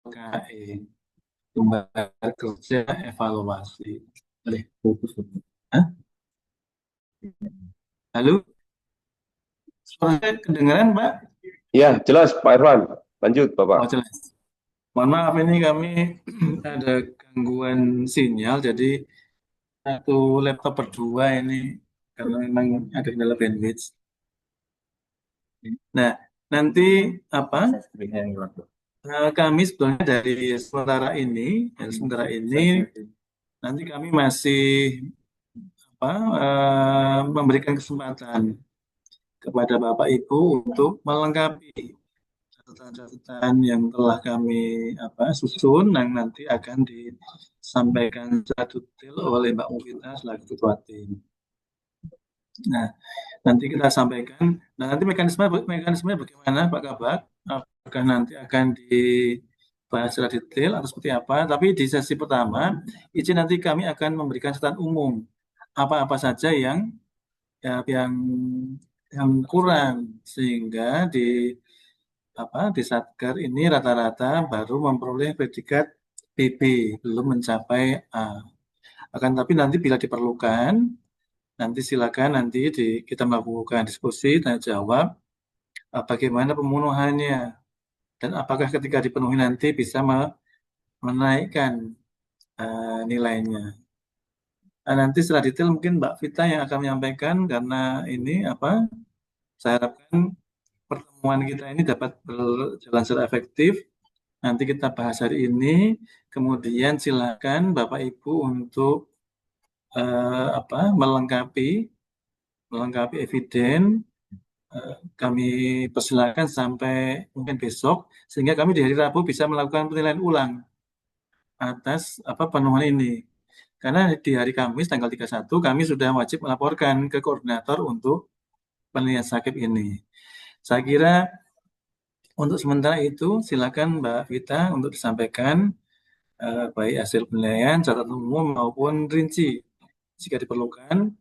LKE, Lembaga Kerja Evaluasi. Hah? Halo, suara saya kedengaran, Pak? Ya, jelas Pak Irfan. Lanjut, Bapak. Oh, jelas. Mohon maaf ini kami ada gangguan sinyal, jadi satu laptop berdua ini karena memang ada kendala bandwidth. Nah, nanti apa? Kami sebetulnya dari sementara ini nanti kami masih apa memberikan kesempatan kepada Bapak Ibu untuk melengkapi catatan-catatan yang telah kami susun yang nanti akan disampaikan secara detail oleh Mbak Mufita selaku Ketua Tim. Nah, nanti kita sampaikan. Nah, nanti mekanismenya bagaimana, Pak Kabak? Apakah nanti akan dibahas secara detail atau seperti apa? Tapi di sesi pertama, izin nanti kami akan memberikan catatan umum apa-apa saja yang kurang sehingga di Satker ini rata-rata baru memperoleh predikat BB, belum mencapai A. Akan tapi nanti bila diperlukan, nanti silakan kita melakukan diskusi, tanya jawab, bagaimana pemenuhannya, dan apakah ketika dipenuhi nanti bisa menaikkan nilainya. Nah, nanti secara detail mungkin Mbak Vita yang akan menyampaikan karena ini saya harapkan pertemuan kita ini dapat berjalan secara efektif. Nanti kita bahas hari ini, kemudian silakan Bapak Ibu untuk melengkapi eviden. Kami persilakan sampai mungkin besok, sehingga kami di hari Rabu bisa melakukan penilaian ulang atas pemenuhan ini. Karena di hari Kamis tanggal 31 kami sudah wajib melaporkan ke koordinator untuk penilaian sakit ini. Saya kira untuk sementara itu silakan Mbak Vita untuk disampaikan baik hasil penilaian, catatan umum maupun rinci. Jika diperlukan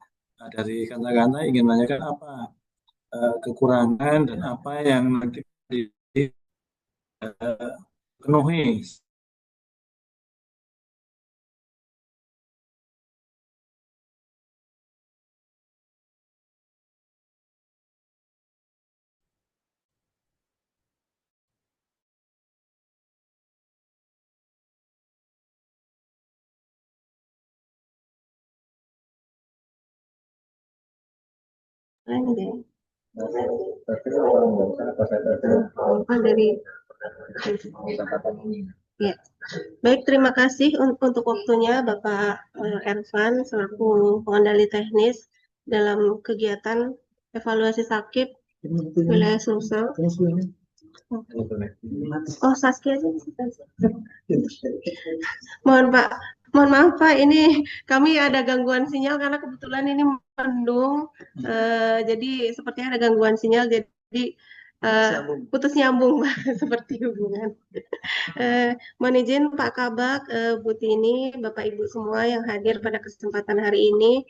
dari kata-kata ingin menanyakan apa kekurangan dan apa yang nanti dipenuhi. Ini deh. Dari ya. Baik, terima kasih untuk waktunya Bapak Ervan selaku pengendali teknis dalam kegiatan evaluasi sakit wilayah Sulsel. Oh, Saskia aja. Mohon maaf Pak, ini kami ada gangguan sinyal karena kebetulan ini mendung, jadi sepertinya ada gangguan sinyal, jadi putus nyambung Pak, seperti hubungan. Mohon izin Pak Kabak, Bu Tini, Bapak Ibu semua yang hadir pada kesempatan hari ini.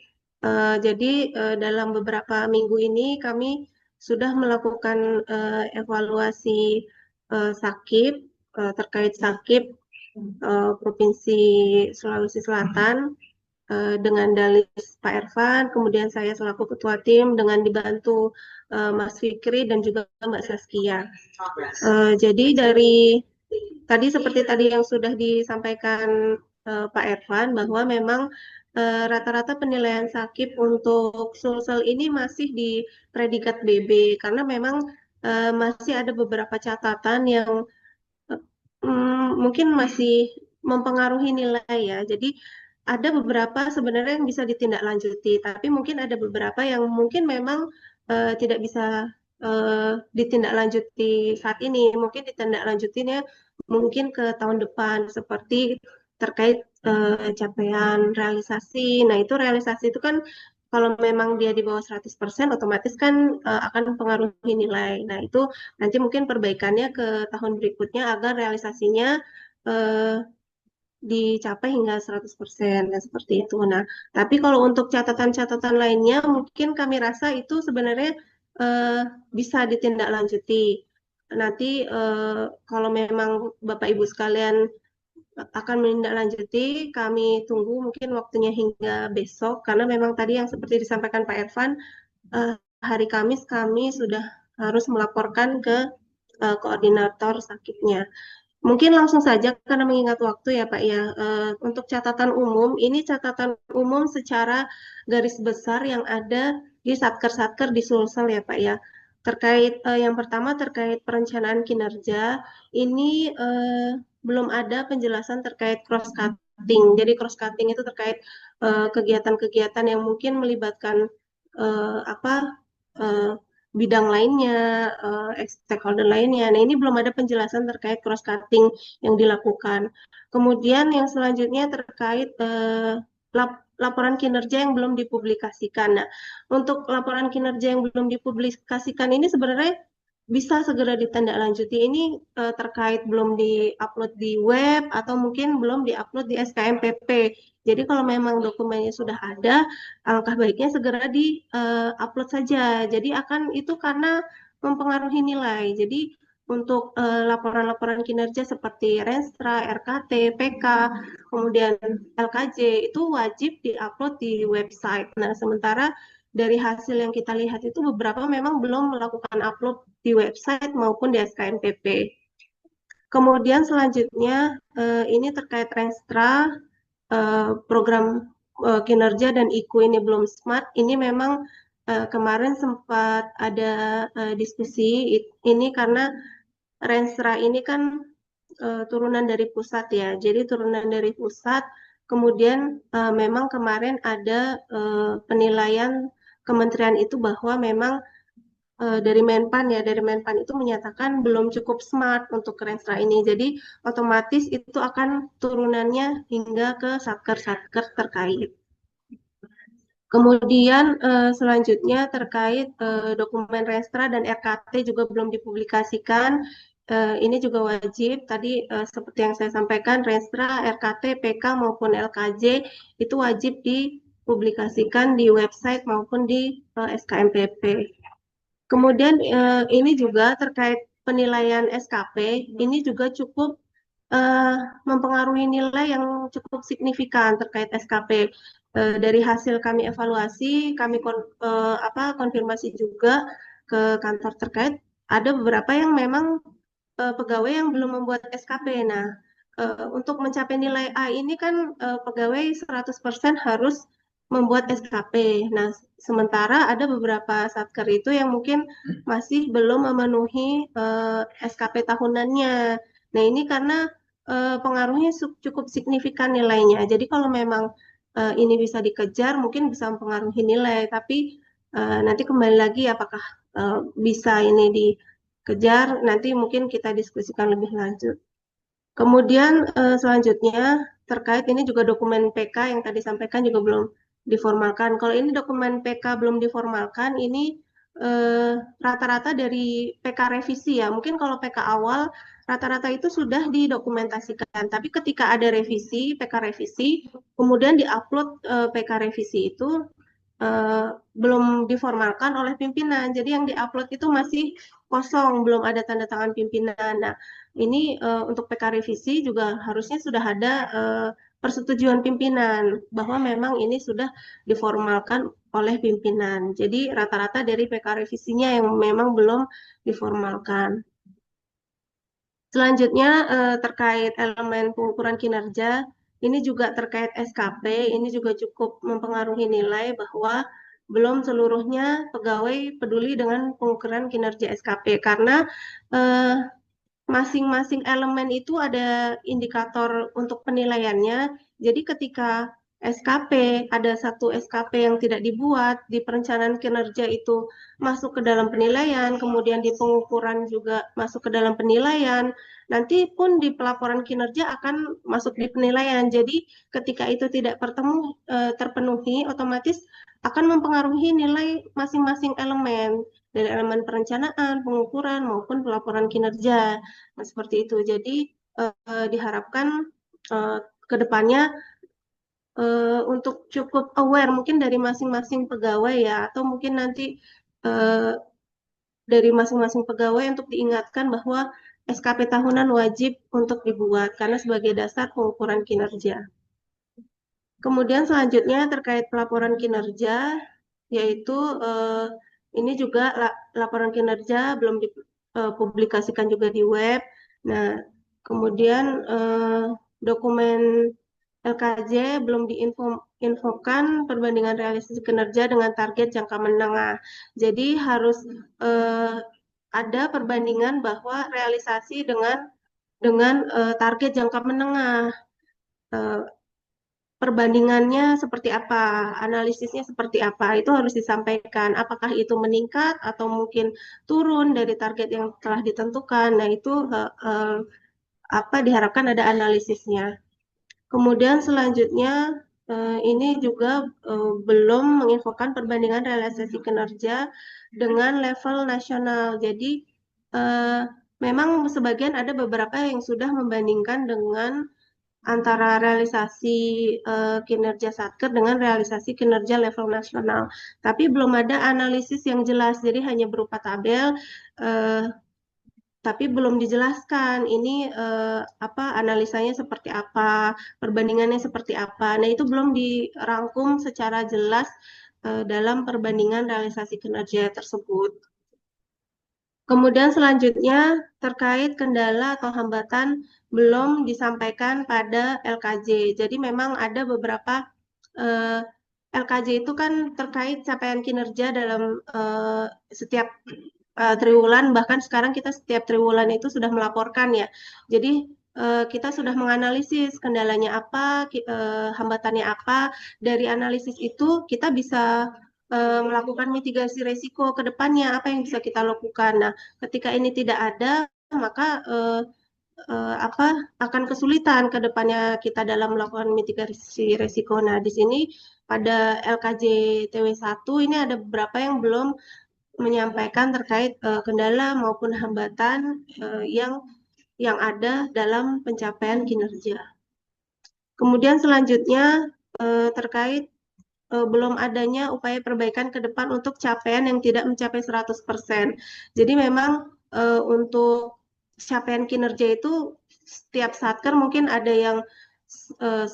Jadi dalam beberapa minggu ini kami sudah melakukan evaluasi sakit terkait sakit Provinsi Sulawesi Selatan dengan dalih Pak Ervan, kemudian saya selaku ketua tim dengan dibantu Mas Fikri dan juga Mbak Saskia. Jadi dari tadi seperti tadi yang sudah disampaikan Pak Ervan bahwa memang rata-rata penilaian sakit untuk Sulsel ini masih di predikat BB karena memang masih ada beberapa catatan yang mungkin masih mempengaruhi nilai ya. Jadi ada beberapa sebenarnya yang bisa ditindaklanjuti, tapi mungkin ada beberapa yang mungkin memang tidak bisa ditindaklanjuti saat ini. Mungkin ditindaklanjutinya mungkin ke tahun depan seperti terkait capaian realisasi. Nah, itu realisasi itu kan kalau memang dia di bawah 100% otomatis kan akan mempengaruhi nilai. Nah, itu nanti mungkin perbaikannya ke tahun berikutnya agar realisasinya dicapai hingga 100%, dan seperti itu. Nah, tapi kalau untuk catatan-catatan lainnya mungkin kami rasa itu sebenarnya bisa ditindaklanjuti. nanti kalau memang Bapak Ibu sekalian akan menindaklanjuti, kami tunggu mungkin waktunya hingga besok, karena memang tadi yang seperti disampaikan Pak Irfan, hari Kamis kami sudah harus melaporkan ke koordinator sakitnya. Mungkin langsung saja karena mengingat waktu ya Pak ya. Untuk catatan umum, ini catatan umum secara garis besar yang ada di satker-satker di Sulsel ya Pak ya. Terkait yang pertama terkait perencanaan kinerja, ini belum ada penjelasan terkait cross cutting. Jadi cross cutting itu terkait kegiatan-kegiatan yang mungkin melibatkan apa bidang lainnya, stakeholder lainnya. Nah, ini belum ada penjelasan terkait cross cutting yang dilakukan. Kemudian yang selanjutnya terkait laporan kinerja yang belum dipublikasikan. Nah, untuk laporan kinerja yang belum dipublikasikan ini sebenarnya bisa segera ditindaklanjuti. Ini terkait belum diupload di web atau mungkin belum diupload di SKMPP. Jadi kalau memang dokumennya sudah ada, alangkah baiknya segera di-upload saja. Jadi akan itu karena mempengaruhi nilai. Jadi untuk laporan-laporan kinerja seperti Renstra, RKT, PK, kemudian LKJ itu wajib di-upload di website. Nah, sementara dari hasil yang kita lihat itu beberapa memang belum melakukan upload di website maupun di SKMPP. Kemudian selanjutnya ini terkait Renstra, program kinerja dan IKU ini belum smart. Ini memang kemarin sempat ada diskusi ini karena Renstra ini kan turunan dari pusat ya. Jadi turunan dari pusat. Kemudian memang kemarin ada penilaian kementerian itu bahwa memang dari Menpan ya, dari Menpan itu menyatakan belum cukup smart untuk Renstra ini. Jadi otomatis itu akan turunannya hingga ke satker-satker terkait. Kemudian selanjutnya terkait dokumen Renstra dan RKT juga belum dipublikasikan. Ini juga wajib. Tadi seperti yang saya sampaikan, Renstra, RKT, PK maupun LKJ itu wajib dipublikasikan di website maupun di SKMPP. Kemudian ini juga terkait penilaian SKP, ini juga cukup mempengaruhi nilai yang cukup signifikan terkait SKP. Dari hasil kami evaluasi, kami konfirmasi juga ke kantor terkait, ada beberapa yang memang pegawai yang belum membuat SKP. Nah, untuk mencapai nilai A ini kan pegawai 100% harus membuat SKP. Nah, sementara ada beberapa satker itu yang mungkin masih belum memenuhi SKP tahunannya. Nah, ini karena pengaruhnya cukup signifikan nilainya. Jadi kalau memang ini bisa dikejar, mungkin bisa mempengaruhi nilai. Tapi nanti kembali lagi apakah bisa ini dikejar, nanti mungkin kita diskusikan lebih lanjut. Kemudian selanjutnya terkait ini juga dokumen PK yang tadi sampaikan juga belum diformalkan. Kalau ini dokumen PK belum diformalkan, ini rata-rata dari PK revisi ya. Mungkin kalau PK awal rata-rata itu sudah didokumentasikan. Tapi ketika ada revisi, PK revisi, kemudian diupload PK revisi itu belum diformalkan oleh pimpinan. Jadi yang diupload itu masih kosong, belum ada tanda tangan pimpinan. Nah, ini untuk PK revisi juga harusnya sudah ada persetujuan pimpinan bahwa memang ini sudah diformalkan oleh pimpinan. Jadi rata-rata dari PK revisinya yang memang belum diformalkan. Selanjutnya terkait elemen pengukuran kinerja, ini juga terkait SKP, ini juga cukup mempengaruhi nilai bahwa belum seluruhnya pegawai peduli dengan pengukuran kinerja SKP karena masing-masing elemen itu ada indikator untuk penilaiannya. Jadi ketika SKP, ada satu SKP yang tidak dibuat, di perencanaan kinerja itu masuk ke dalam penilaian, kemudian di pengukuran juga masuk ke dalam penilaian, nanti pun di pelaporan kinerja akan masuk di penilaian. Jadi ketika itu tidak terpenuhi, otomatis akan mempengaruhi nilai masing-masing elemen dari elemen perencanaan, pengukuran maupun pelaporan kinerja. Nah, seperti itu. Jadi diharapkan ke depannya untuk cukup aware mungkin dari masing-masing pegawai ya, atau mungkin nanti dari masing-masing pegawai untuk diingatkan bahwa SKP tahunan wajib untuk dibuat karena sebagai dasar pengukuran kinerja. Kemudian selanjutnya terkait pelaporan kinerja, yaitu ini juga laporan kinerja belum dipublikasikan juga di web. Nah, kemudian dokumen LKJ belum diinfokan perbandingan realisasi kinerja dengan target jangka menengah. Jadi harus ada perbandingan bahwa realisasi dengan target jangka menengah. Eh, Perbandingannya seperti apa, analisisnya seperti apa, itu harus disampaikan. Apakah itu meningkat atau mungkin turun dari target yang telah ditentukan. Nah, itu apa diharapkan ada analisisnya. Kemudian selanjutnya ini juga belum menginfokan perbandingan realisasi kinerja dengan level nasional. Jadi memang sebagian ada beberapa yang sudah membandingkan dengan antara realisasi kinerja Satker dengan realisasi kinerja level nasional. Tapi belum ada analisis yang jelas, jadi hanya berupa tabel, tapi belum dijelaskan ini apa analisanya seperti apa, perbandingannya seperti apa. Nah, itu belum dirangkum secara jelas dalam perbandingan realisasi kinerja tersebut. Kemudian selanjutnya terkait kendala atau hambatan belum disampaikan pada LKJ. Jadi memang ada beberapa LKJ itu kan terkait capaian kinerja dalam setiap triwulan, bahkan sekarang kita setiap triwulan itu sudah melaporkan ya. Jadi kita sudah menganalisis kendalanya apa, hambatannya apa. Dari analisis itu kita bisa melakukan mitigasi resiko ke depannya, apa yang bisa kita lakukan. Nah, ketika ini tidak ada, maka apa akan kesulitan ke depannya kita dalam melakukan mitigasi resiko. Nah, di sini pada LKJ TW1 ini ada beberapa yang belum menyampaikan terkait kendala maupun hambatan yang ada dalam pencapaian kinerja. Kemudian selanjutnya terkait belum adanya upaya perbaikan ke depan untuk capaian yang tidak mencapai 100%. Jadi memang untuk capaian kinerja itu setiap satker mungkin ada yang 100%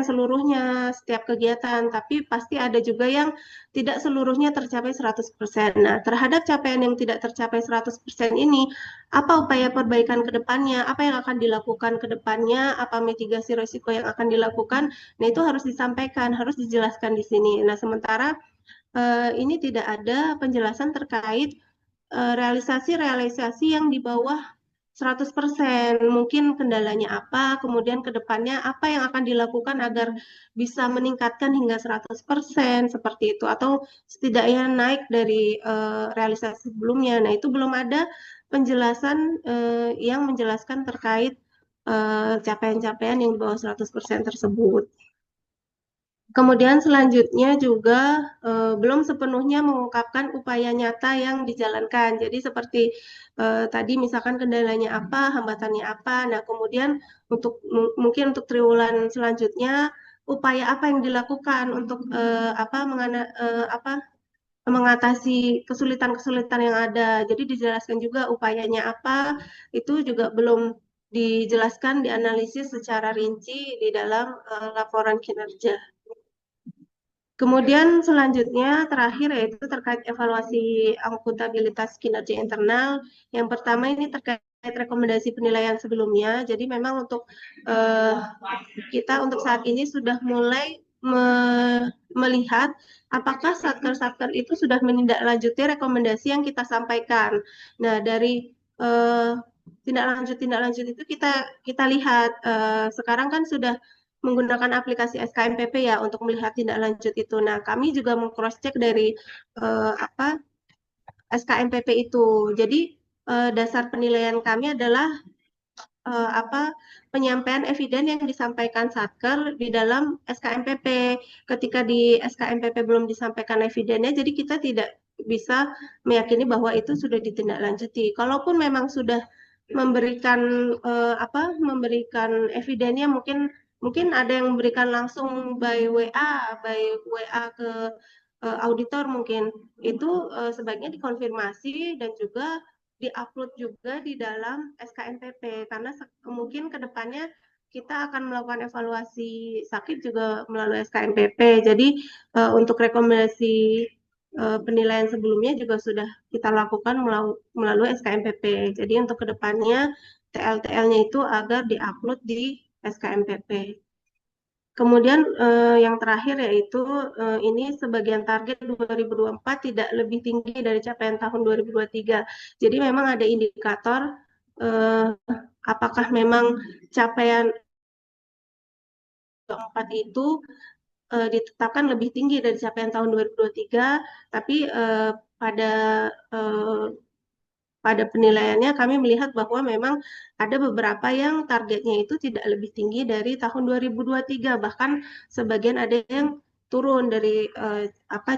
seluruhnya setiap kegiatan, tapi pasti ada juga yang tidak seluruhnya tercapai 100%. Nah, terhadap capaian yang tidak tercapai 100% ini, apa upaya perbaikan ke depannya, apa yang akan dilakukan ke depannya, apa mitigasi risiko yang akan dilakukan. Nah, itu harus disampaikan, harus dijelaskan di sini. Nah, sementara ini tidak ada penjelasan terkait realisasi-realisasi yang di bawah 100%. Mungkin kendalanya apa, kemudian ke depannya apa yang akan dilakukan agar bisa meningkatkan hingga 100% seperti itu, atau setidaknya naik dari realisasi sebelumnya. Nah, itu belum ada penjelasan yang menjelaskan terkait capaian-capaian yang di bawah 100% tersebut. Kemudian selanjutnya juga belum sepenuhnya mengungkapkan upaya nyata yang dijalankan. Jadi seperti tadi misalkan kendalanya apa, hambatannya apa. Nah, kemudian mungkin untuk triwulan selanjutnya upaya apa yang dilakukan untuk apa mengatasi kesulitan-kesulitan yang ada. Jadi dijelaskan juga upayanya apa, itu juga belum dijelaskan, dianalisis secara rinci di dalam laporan kinerja. Kemudian selanjutnya terakhir yaitu terkait evaluasi akuntabilitas kinerja internal. Yang pertama ini terkait rekomendasi penilaian sebelumnya. Jadi memang untuk kita untuk saat ini sudah mulai melihat apakah satker-satker itu sudah menindaklanjuti rekomendasi yang kita sampaikan. Nah, dari tindak lanjut itu kita lihat sekarang kan sudah menggunakan aplikasi SKMPP ya untuk melihat tindak lanjut itu. Nah, kami juga meng-cross check dari apa SKMPP itu. Jadi dasar penilaian kami adalah apa penyampaian eviden yang disampaikan Satker di dalam SKMPP. Ketika di SKMPP belum disampaikan evidennya, jadi kita tidak bisa meyakini bahwa itu sudah ditindaklanjuti. Kalaupun memang sudah memberikan memberikan evidennya, mungkin ada yang memberikan langsung by WA ke auditor mungkin itu sebaiknya dikonfirmasi dan juga diupload juga di dalam SKMPP karena mungkin kedepannya kita akan melakukan evaluasi sakit juga melalui SKMPP. Jadi untuk rekomendasi penilaian sebelumnya juga sudah kita lakukan melalui SKMPP. Jadi untuk kedepannya TL-TL-nya itu agar diupload di SKMPP. Kemudian yang terakhir yaitu ini sebagian target 2024 tidak lebih tinggi dari capaian tahun 2023. Jadi memang ada indikator apakah memang capaian 2024 itu ditetapkan lebih tinggi dari capaian tahun 2023, tapi pada pada penilaiannya kami melihat bahwa memang ada beberapa yang targetnya itu tidak lebih tinggi dari tahun 2023, bahkan sebagian ada yang turun dari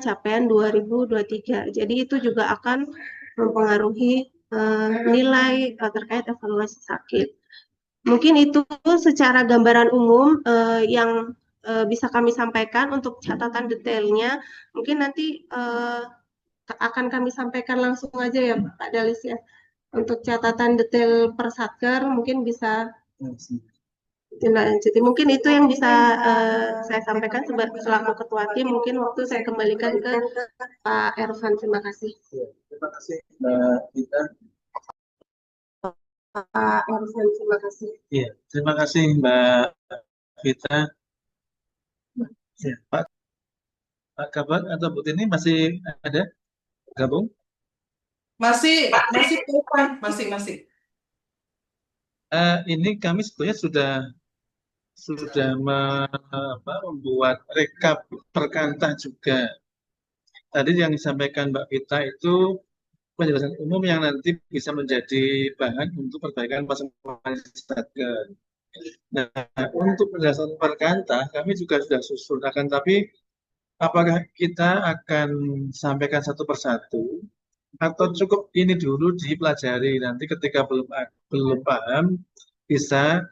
capaian 2023. Jadi itu juga akan mempengaruhi nilai terkait evaluasi sakit. Mungkin itu secara gambaran umum yang bisa kami sampaikan. Untuk catatan detailnya mungkin nanti akan kami sampaikan langsung aja ya Pak Dalis ya. Untuk catatan detail per satker mungkin bisa ditindaklanjuti. Mungkin itu yang bisa saya sampaikan selaku ketua tim. Mungkin waktu saya kembalikan ke Pak Ervan. Terima kasih. Terima kasih Mbak Vita. Pak Ervan, terima kasih. Iya, terima kasih Mbak Vita. Ya, Pak Kabar atau Bu Tini masih ada gabung? Masih Pak, masih. Ini kami sebetulnya sudah membuat rekap perkantah juga. Tadi yang disampaikan Mbak Vita itu penjelasan umum yang nanti bisa menjadi bahan untuk perbaikan pasangan satker. Nah, untuk penjelasan perkantah kami juga sudah susun, akan tapi apakah kita akan sampaikan satu persatu atau cukup ini dulu dipelajari, nanti ketika belum paham bisa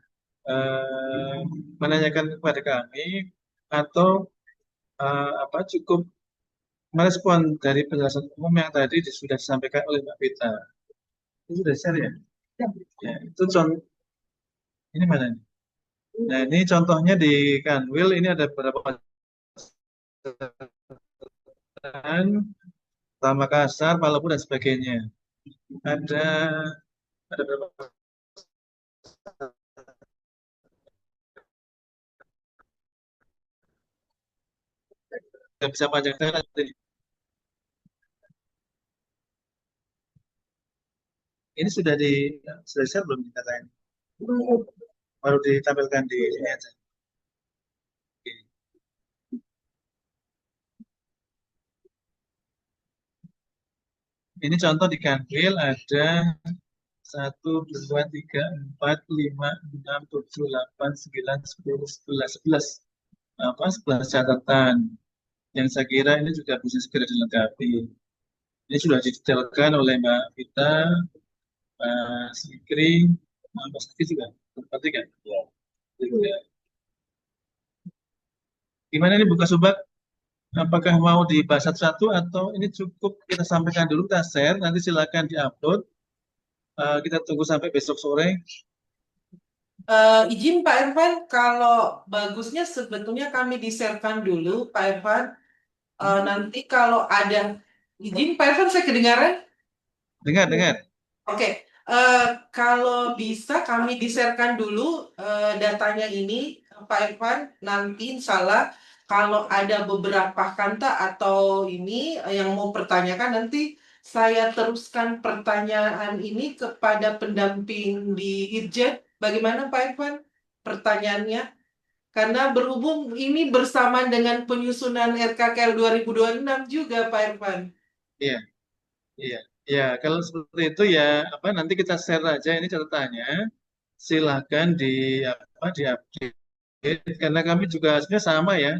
menanyakan kepada kami atau cukup merespon dari penjelasan umum yang tadi sudah disampaikan oleh Mbak Vita. Itu sudah share ya? Ya, itu contoh. Ini mana nih? Nah, ini contohnya di Kanwil, ini ada beberapa Makassar, Maluku dan sebagainya. Ada berapa? Nggak bisa panjang nanti. Ini sudah share belum dikatakan? Baru ditampilkan di sini aja. Oke. Ini contoh di Kanwil ada 1, 2, 3, 4, 5, 6, 7, 8, 9, 10, 11, 11 catatan yang saya kira ini juga bisa segera dilengkapi. Ini sudah didetailkan oleh Mbak Vita, Pak Sikri, Pak Sakti juga. Berarti kan? Ya. Gimana ini buka sobat? Apakah mau dibahas satu-satu atau ini cukup kita sampaikan dulu, kita share, nanti silakan diupload. Kita tunggu sampai besok sore. Izin Pak Irfan, kalau bagusnya sebetulnya kami di-sharekan dulu Pak Irfan. Nanti kalau ada izin Pak Irfan, saya kedengaran? Dengar. Oke. Kalau bisa kami di-sharekan dulu datanya ini Pak Irfan. Nanti insya Allah kalau ada beberapa kanta atau ini yang mau pertanyakan, nanti saya teruskan pertanyaan ini kepada pendamping di Irjen. Bagaimana Pak Irfan pertanyaannya? Karena berhubung ini bersamaan dengan penyusunan RKKL 2026 juga Pak Irfan. Iya. Ya, kalau seperti itu ya nanti kita share aja ini catatannya. Silahkan di-update karena kami juga sebenarnya sama ya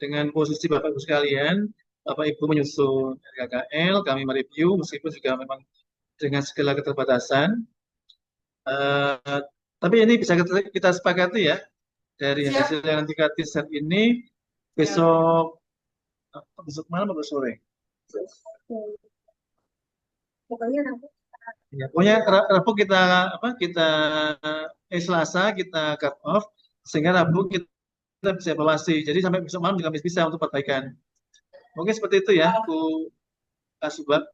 dengan posisi Bapak Ibu sekalian. Bapak Ibu menyusun RKKL, kami mereview meskipun juga memang dengan segala keterbatasan. Tapi ini bisa kita sepakati ya dari Siap. hasil yang nanti kita share ini besok besok malam atau sore? Pokoknya Rabu. Ya, pokoknya Rabu kita apa Selasa kita cut off sehingga Rabu kita bisa evaluasi. Jadi sampai besok malam juga masih bisa untuk perbaikan. Mungkin seperti itu ya, Bu Kasubag.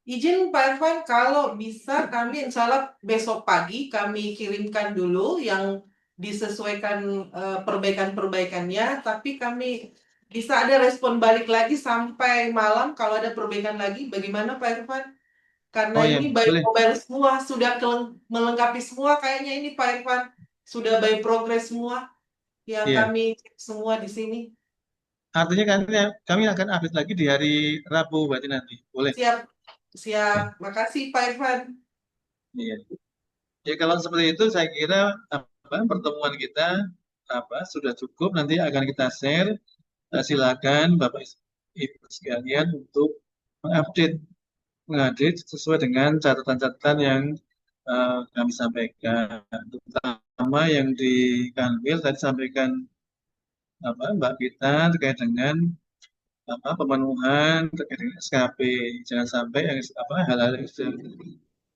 Izin Pak Irfan, kalau bisa kami insya Allah besok pagi kami kirimkan dulu yang disesuaikan perbaikan-perbaikannya, tapi kami bisa ada respon balik lagi sampai malam kalau ada perbaikan lagi. Bagaimana Pak Irfan? Karena Oh ya, ini by boleh. mobile semua, sudah melengkapi semua kayaknya ini Pak Irfan. Sudah by progress semua yang Iya. kami cek semua di sini. Artinya kami akan update lagi di hari Rabu berarti nanti. Boleh. Siap, siap. Makasih Pak Irfan. Iya. Ya kalau seperti itu saya kira pertemuan kita sudah cukup. Nanti akan kita share. Silakan Bapak Ibu sekalian untuk mengupdate sesuai dengan catatan-catatan yang kami sampaikan. Terutama yang di Kanwil tadi sampaikan Mbak Gita terkait dengan pemenuhan terkait dengan SKP. Jangan sampai hal-hal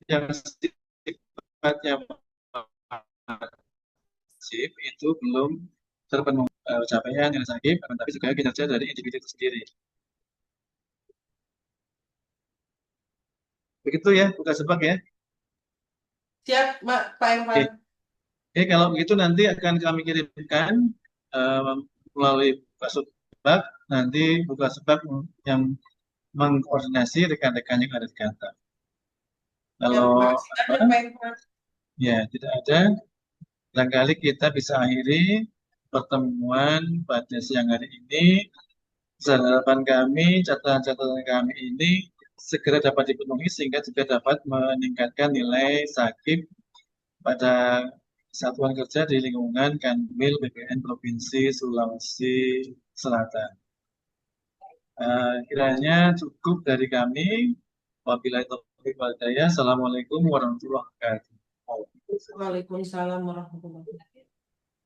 yang sifatnya wajib itu belum terpenuhi capaian yang sakit, tapi juga kinerja dari individu itu sendiri. Begitu ya, buka sebak ya. Siap, Pak Irfan. Oke, kalau begitu nanti akan kami kirimkan melalui buka sebak, nanti buka sebak yang mengkoordinasi rekan-rekan yang ada di kantor. Kalau ya tidak ada, barangkali kita bisa akhiri pertemuan pada siang hari ini. Harapan kami, catatan-catatan kami ini segera dapat dipenuhi sehingga juga dapat meningkatkan nilai sakit pada satuan kerja di lingkungan Kanwil BPN Provinsi Sulawesi Selatan. Kiranya cukup dari kami. Wabillahi taufiq wal hidayah. Assalamualaikum warahmatullahi wabarakatuh. Waalaikumsalam warahmatullahi wabarakatuh.